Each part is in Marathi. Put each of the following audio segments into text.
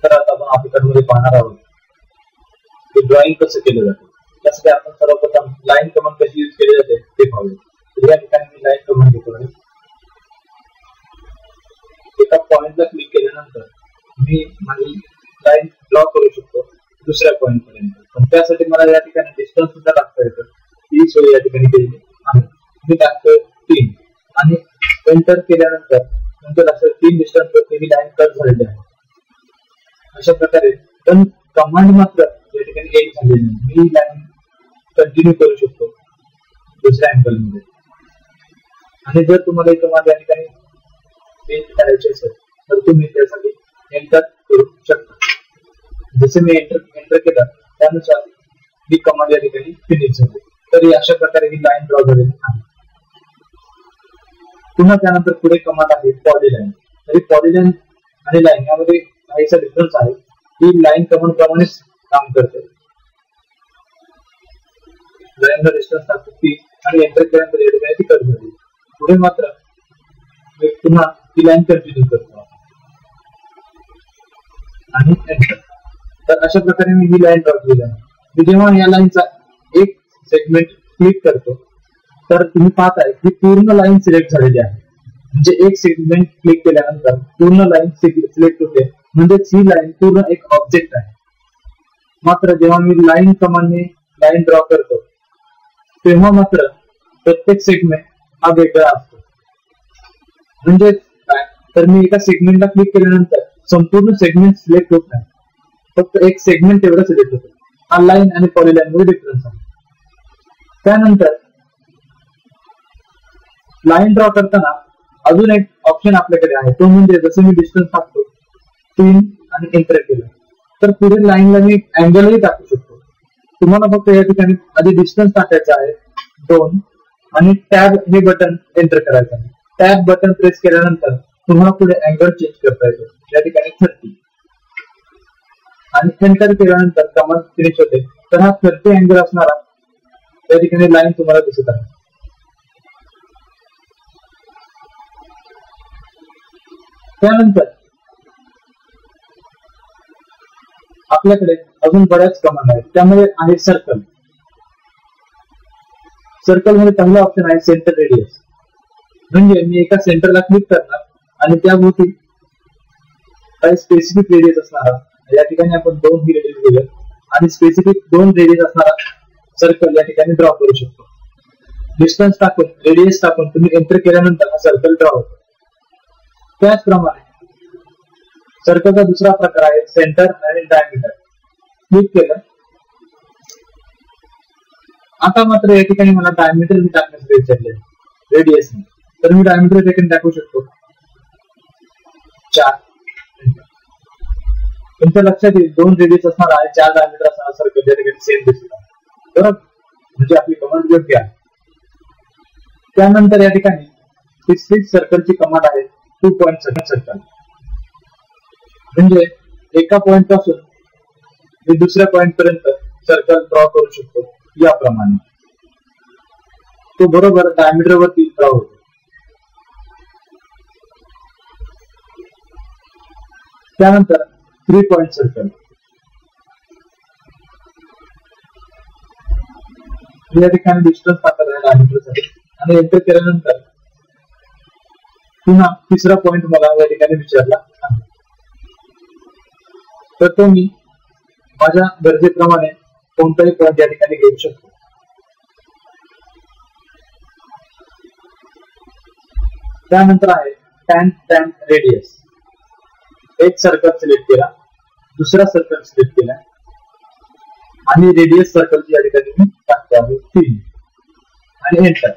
तर आता आपण AutoCAD मध्ये पाहणार आहोत की ड्रॉइंग कसं केलं जातं. त्यासाठी आपण सर्वप्रथम लाईन कमांड कशी यूज केली जाते ते पाहूया. तर या ठिकाणी मी लाईन कमांड घेतो आहे. एका पॉइंटला क्लिक केल्यानंतर मी माझी लाईन ड्रॉ करू शकतो दुसऱ्या पॉइंट पर्यंत. पण त्यासाठी मला या ठिकाणी डिस्टन्स सुद्धा टाकता येतं. ती सोय या ठिकाणी केली आहे. मी टाकतो 3 आणि एंटर केल्यानंतर नंतर असं 3 डिस्टन्स वरती ही लाईन कट झालेली आहे. अशा प्रकारे पण कमांड मात्र या ठिकाणी एक झालेली नाही. मी लाईन कंटिन्यू करू शकतो दुसऱ्या अँगल मध्ये. आणि जर तुम्हाला ही कमांड या ठिकाणी चेंज करायची असेल तर तुम्ही त्यासाठी एंटर करू शकता. जसे मी एंटर केलं त्यानुसार ही कमांड या ठिकाणी फिनिश झाली. तर अशा प्रकारे ही लाईन ड्रॉ झालेली आहे. पुन्हा त्यानंतर पुढे कमांड आहे पॉलीलाईन. तरी पॉलीलाईन आणि लाईन यामध्ये काहीसा डिफरन्स आहे. ही लाईन कमांड प्रमाणेच काम करते. लाईनला डिस्टन्स टाकतो 3 आणि एंटर केल्यानंतर या ठिकाणी ती कट झाली. पुढे मात्र मी पुन्हा ती लाईन कंटिन्यू करतो आणि एंटर. तर अशा प्रकारे मी ही लाईन ड्रॉ केली आहे. मी जेव्हा या लाईनचा एक सेगमेंट क्लिक करतो तर तुम्ही पाहताय की पूर्ण लाईन सिलेक्ट झालेली आहे. म्हणजे एक सेगमेंट क्लिक केल्यानंतर पूर्ण लाईन सिलेक्ट होते. म्हणजेच ही लाईन पूर्ण एक ऑब्जेक्ट आहे. मात्र जेव्हा मी लाईन कमांडने लाईन ड्रॉ करतो तेव्हा मात्र प्रत्येक सेगमेंट हा वेगळा असतो. म्हणजे काय तर मी एका सेगमेंटला क्लिक केल्यानंतर संपूर्ण सेगमेंट सिलेक्ट होत नाही. फक्त एक सेगमेंट तेवढं सिलेक्ट होतं. हा लाईन आणि पॉलीलाईन मध्ये डिफरन्स आहे. त्यानंतर लाईन ड्रॉ करताना अजून एक ऑप्शन आपल्याकडे आहे. तो म्हणजे जसं मी डिस्टन्स टाकतो 3 आणि एंटर केलं तर पुढे लाईनला मी अँगलही टाकू शकतो. तुम्हाला फक्त या ठिकाणी आधी डिस्टन्स टाकायचं आहे 2 आणि टॅब हे बटन एंटर करायचं आहे. टॅब बटन प्रेस केल्यानंतर तुम्हाला पुढे अँगल चेंज करता येतो. या ठिकाणी 30 आणि एंटर केल्यानंतर कमांड फिनिश होते. तर हा 30 अँगल असणारा या ठिकाणी लाईन तुम्हाला दिसत आहे. त्यानंतर आपल्याकडे अजून बऱ्याच कमांड आहेत. त्यामध्ये आहे सर्कल. सर्कल मध्ये पहिला ऑप्शन आहे सेंटर रेडियस. म्हणजे मी एका सेंटरला क्लिक करणार आणि त्याभोवती काही स्पेसिफिक रेडियस असणारा, या ठिकाणी आपण 2 ही रेडियस दिले आणि स्पेसिफिक 2 रेडियस असणारा सर्कल या ठिकाणी ड्रॉ करू शकतो. डिस्टन्स टाकून रेडियस टाकून तुम्ही एंटर केल्यानंतर हा सर्कल ड्रॉ होतो. त्याचप्रमाणे सर्कलचा दुसरा प्रकार आहे सेंटर आणि डायमीटर. क्लिक केलं. आता मात्र या ठिकाणी मला डायमीटर मी टाकण्यासाठी विचारले रेडियस नाही. तर मी डायमीटर या ठिकाणी टाकू शकतो 4. तुमच्या लक्षात येईल 2 रेडियस असणारा आहे 4 डायमीटर असणारा सर्कल या ठिकाणी सेम दिसत आहे. बरोबर, म्हणजे आपली कमांड योग्य आहे. त्यानंतर या ठिकाणी तिसरी सर्कलची कमांड आहे 2 पॉइंट सर्कल. म्हणजे एका पॉइंट पासून मी दुसऱ्या पॉइंट पर्यंत सर्कल ड्रॉ करू शकतो. याप्रमाणे तो बरोबर डायमीटर वरती ड्रॉ होतो. त्यानंतर 3 पॉइंट सर्कल. या ठिकाणी डिस्टन्स टाकत आहे डायमीटरसाठी आणि एंटर केल्यानंतर पुन्हा तिसरा पॉइंट मला या ठिकाणी विचारला आहे. तर तो मी माझ्या गरजेप्रमाणे कोणताही पॉइंट या ठिकाणी घेऊ शकतो. त्यानंतर आहे टॅन रेडियस. एक सर्कल सिलेक्ट केला, दुसरा सर्कल सिलेक्ट केला आणि रेडियस सर्कलची या ठिकाणी मी टाकतो आहे 3 आणि एंटर.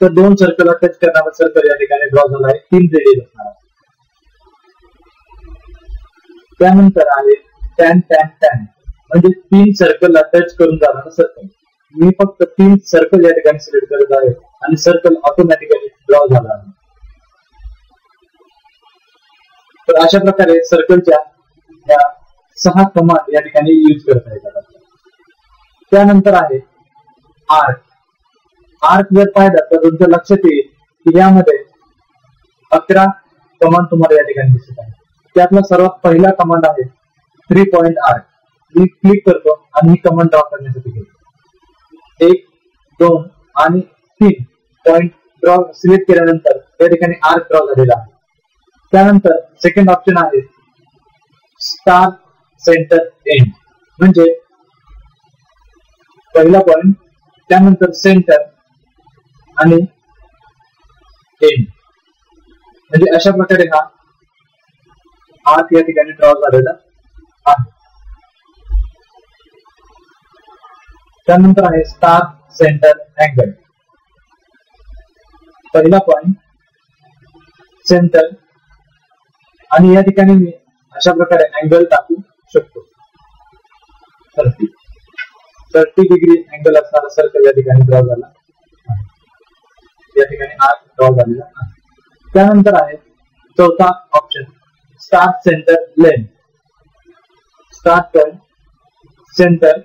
तर 2 सर्कल टच करणारा सर्कल या ठिकाणी ड्रॉ झाला आहे 3 रेडियस असणार. त्यानंतर आहे टॅन म्हणजे 3 सर्कलला टच करून जाणारा सर्कल. मी फक्त 3 सर्कल या ठिकाणी सिलेक्ट करत आहे आणि सर्कल ऑटोमॅटिकली ड्रॉ झाला आहे. तर अशा प्रकारे सर्कलच्या या 6 कमांड या ठिकाणी यूज करता येतात. त्यानंतर आहे आर्क. आर्क जर पाहिलं तर तुमच्या लक्षात येईल की यामध्ये 11 कमांड तुम्हाला या ठिकाणी दिसत आहे. त्यातला सर्वात पहिला कमांड आहे 3 पॉइंट आर्क मी क्लिक करतो आणि ही कमांड ड्रॉ करण्यासाठी घेतो. 1, 2 आणि 3 पॉइंट ड्रॉ सिलेक्ट केल्यानंतर त्या ठिकाणी आर्क ड्रॉ झालेला आहे. त्यानंतर सेकंड ऑप्शन आहे स्टार्ट सेंटर एंड, म्हणजे पहिला पॉइंट त्यानंतर सेंटर आणि एंड, म्हणजे अशा प्रकारे हा आर्क या ठिकाणी ड्रॉ झालेला आहे. त्यानंतर आहे स्टार्ट सेंटर अँगल, पहिला पॉइंट सेंटर आणि या ठिकाणी मी अशा प्रकारे अँगल टाकू शकतो. 30 डिग्री अँगल असणारा सर्कल या ठिकाणी ड्रॉ झाला, या ठिकाणी आर्क ड्रॉ झालेला आहे. त्यानंतर आहे चौथा option start centre length, start point centre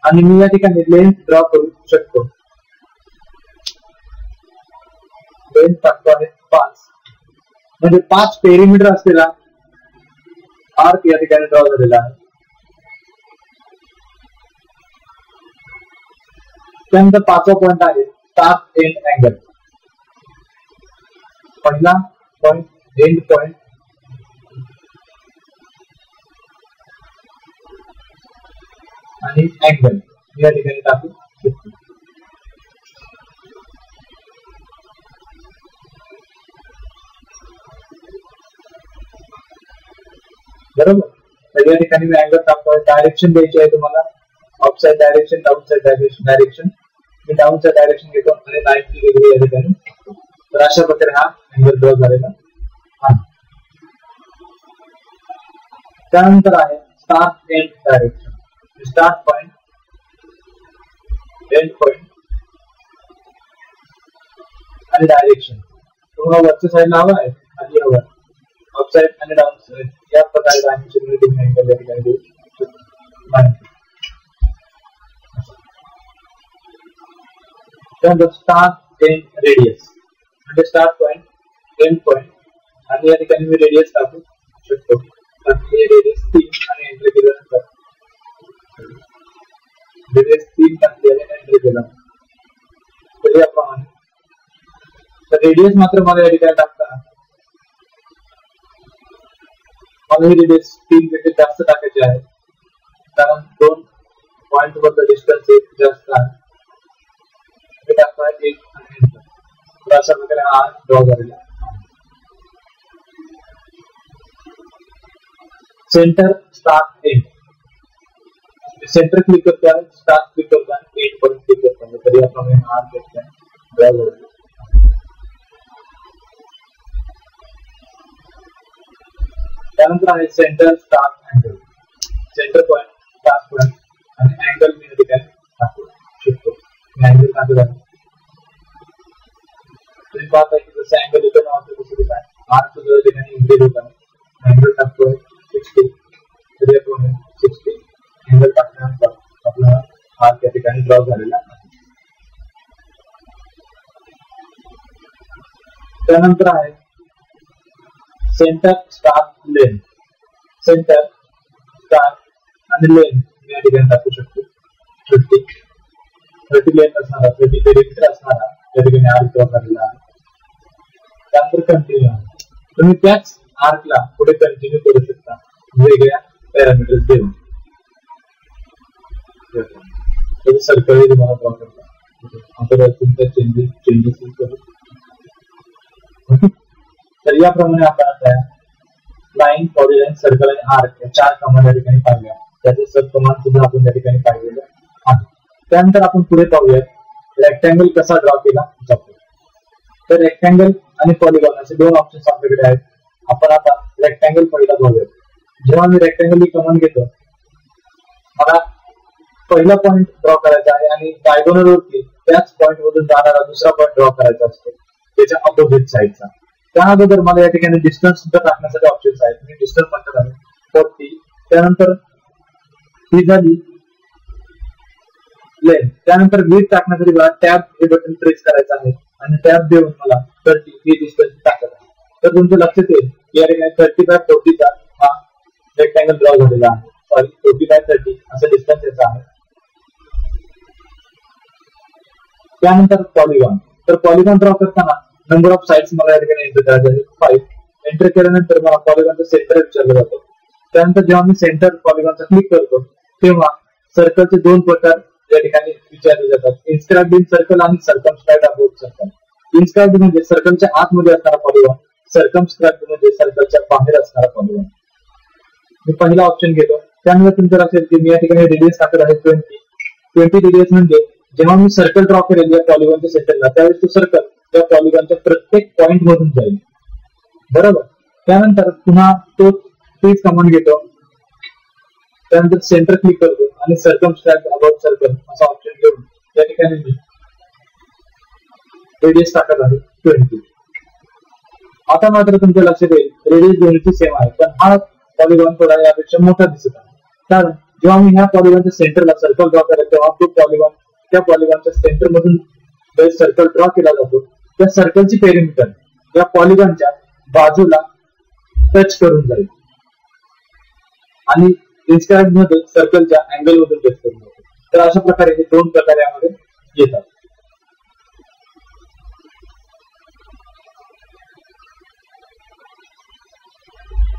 आणि मी या ठिकाणी लेंथ ड्रॉ करू शकतो. लेंथ टाकतो आहे 5, म्हणजे 5 पेरिमीटर असलेला आर्क या ठिकाणी ड्रॉ झालेला आहे. त्यानंतर पाचवा पॉइंट आहे स्टार्ट एंड अँगल, पहिला पॉइंट एंड पॉइंट आणि अँगल या ठिकाणी टाकू शकतो. बरोबर, तर या ठिकाणी मी अँगल टाकतोय. डायरेक्शन द्यायची आहे तुम्हाला, up side direction, down side direction. मी डाऊन साइड डायरेक्शन घेतो आणि 90 डिग्री या ठिकाणी. तर अशा प्रकारे हा अँगल ड्रॉ झालेला आहे. त्यानंतर आहे start end direction, start point end point आणि डायरेक्शन. तुम्हाला वरच्या साईडला हवा आहे, खाली हवा आहे, अप साइड आणि डाऊन साइड या प्रकारे डायमेन्शन मध्ये अँगल या ठिकाणी देऊ शकतो. त्यानंतर स्टार्ट एंड रेडियस, म्हणजे स्टार्ट पॉइंट एंड पॉइंट आणि या ठिकाणी मी रेडियस टाकू शकतो. रेडियस 3 आणि एंट्री केल्यानंतर रेडियस 3 टाकली आणि एंट्री केला तर याप्रमाणे. तर रेडियस मात्र मला या ठिकाणी टाकताना मला ही रेडियस 3 पेक्षा जास्त टाकायची आहे, कारण 2 पॉइंट वरचं डिस्टन्स जास्त आहे. ते टाकतो आहे 1 आणि एंटर. तर अशा प्रकारे हा ड्रॉ झालेला आहे. Centre start end, centre click करतो आहे, स्टार्ट क्लिक करतो आहे, एंड पर्यंत क्लिक करतो आहे. तरी याप्रमाणे हा ड्रॉ झालेला. त्यानंतर आहे centre start angle, centre point start point आणि अँगल मी या ठिकाणी टाकू शकतो. मी अँगल टाकत आहे. तुम्ही पाहता की जसं अँगल येतो ना तसं दिसत आहे. आर्क जो ठिकाणी इन्क्रीज होत आहे, अँगल टाकतोय 60, तर याप्रमाणे 60 अँगल टाकल्यानंतर आपला आर्क या ठिकाणी ड्रॉ झालेला आहे. त्यानंतर आहे centre start length, centre start आणि लेंथ मी या ठिकाणी टाकू शकतो. 30 लेंथ असणारा, 30 पेरिमीटर असणारा या ठिकाणी आर्क ड्रॉ झालेला आहे. त्यानंतर कंटिन्यू आहे. तुम्ही त्याच आर्कला पुढे कंटिन्यू करू शकता वेगळ्या पॅरामीटर्स देऊन. सर्कल तुम्हाला ड्रॉ करता आता तुमच्या चेंजेस करू. तर याप्रमाणे आपण आता लाईन, पॉलिलाईन, सर्कल आणि आर्क या 4 कमांड या ठिकाणी पाहिल्या. त्याचे सब कमांड सुद्धा आपण या ठिकाणी पाहिलेलं आहे. त्यानंतर आपण पुढे पाहूया रेक्टँगल कसा ड्रॉ केला जातो. तर रेक्टँगल आणि पॉलिगॉन असे 2 ऑप्शन्स आपल्याकडे आहेत. आपण आता रेक्टँगल पहिला पाहूया. जेव्हा मी रेक्टँगल ही कमांड घेतो, मला पहिला पॉइंट ड्रॉ करायचा आहे आणि डायगोनल वरती त्याच पॉइंट मधून जाणारा दुसरा पॉइंट ड्रॉ करायचा असतो त्याच्या अपोजिट साइडचा. त्या अगोदर मला या ठिकाणी डिस्टन्स सुद्धा टाकण्यासाठी ऑप्शन्स आहेत. मी डिस्टन्स टाकत आहे 40. त्यानंतर ही झाली लेंथ. त्यानंतर विड्थ टाकण्यासाठी मला टॅब हे बटन प्रेस करायचं आहे आणि टॅब देऊन मला 30 ही डिस्टन्स टाकत आहे. तर तुमचं लक्षात येईल की या ठिकाणी 30 बाय 40 चा हा रेक्टँगल ड्रॉ झालेला आहे. सॉरी 40x30 असं डिस्टन्स याचा आहे. त्यानंतर पॉलिगॉन. तर पॉलिगॉन ड्रॉ करताना नंबर ऑफ साइड्स मला या ठिकाणी एंटर करायचे आहेत 5. एंटर केल्यानंतर मला पॉलिगॉनचं सेंटर विचारलं जातं. त्यानंतर जेव्हा मी सेंटर पॉलिगॉनचा क्लिक करतो तेव्हा सर्कलचे दोन प्रकार या ठिकाणी विचारले जातात, इन्स्क्राइब्ड इन सर्कल आणि सर्कमस्क्राइब्ड अबाउट सर्कल. इन्स्क्राइब्ड म्हणजे सर्कलच्या आतमध्ये असणारा पॉलिगॉन, सर्कमस्क्राइब्ड म्हणजे सर्कलच्या बाहेर असणारा पॉलिगॉन. मी पहिला ऑप्शन घेतो. त्यानंतर तुमचं असेल की मी या ठिकाणी रेडियस टाकत आहे 20 रेडियस म्हणजे जेव्हा मी सर्कल ड्रॉ करेल या पॉलिगॉनच्या सेंटरला त्यावेळेस तो सर्कल त्या पॉलिगॉनच्या प्रत्येक पॉइंट मधून जाईल. बरोबर. त्यानंतर पुन्हा तो तीच कमांड घेतो. त्यानंतर सेंटर क्लिक करतो आणि सर्कमस्क्राइब अबाउट सर्कल असा ऑप्शन घेऊन या ठिकाणी मी रेडियस टाकत आहे 20. आता मात्र तुमच्या लक्षात येईल रेडियस दोन्हीची सेम आहे, पण हा पॉलिगॉन थोडा यापेक्षा मोठा दिसत आहे. कारण जेव्हा मी ह्या पॉलिगॉनच्या सेंटरला सर्कल ड्रॉ करेल तेव्हा तो पॉलिगॉन त्या पॉलिगॉनच्या सेंटर मधून सर्कल ड्रॉ केला जातो. त्या सर्कलची पेरिमीटर या पॉलिगॉनच्या बाजूला टच करून जाईल आणि इन्स्क्राइब्ड मध्ये सर्कलच्या अँगल मधून टच करून जातो. तर अशा प्रकारे हे दोन प्रकारे यामध्ये